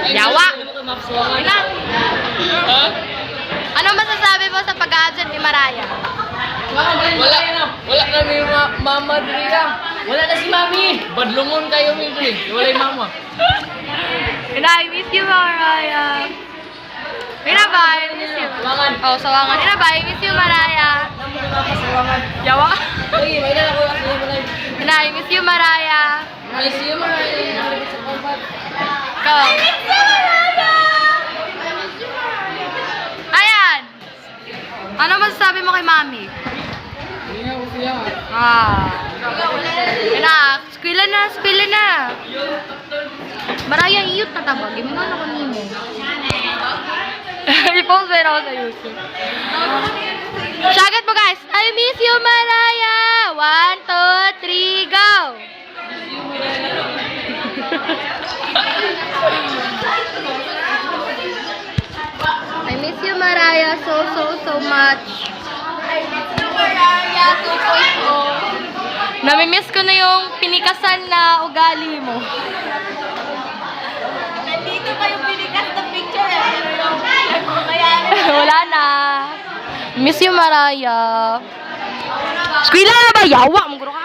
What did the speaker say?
Yawa! Ilan? Ano masasabi mo sa pag-absent ni Maraya? Wala na may mama dito. Wala na si mami. Badlungon kayo nito eh. Wala yung mama. I miss you, Maraya. Ba? I miss you. Sawangan. Oh, sawangan. Ba? I miss you, Maraya. Sawangan. Yawa? Uy, may na ako. I miss you, Maraya. Miss you, Maraya. Go. Ayan! Ano masasabi mo kay Mami? Skwila na. Maraya, iyot na tabag. Imingan ako nimo. I-post mo ako sa YouTube. Sagat mo guys. I miss you, Maraya. 1, 2, 3, go! I miss you, Maraya, so much. I miss you, Maraya 2.0. Namimiss ko na yung pinikasan na ugali mo. Nandito pa yung pinikas na picture eh. Pero yung nagmamayari na. Wala na. Miss you, Maraya. Skwila na ba? Yawa! Muguro ka.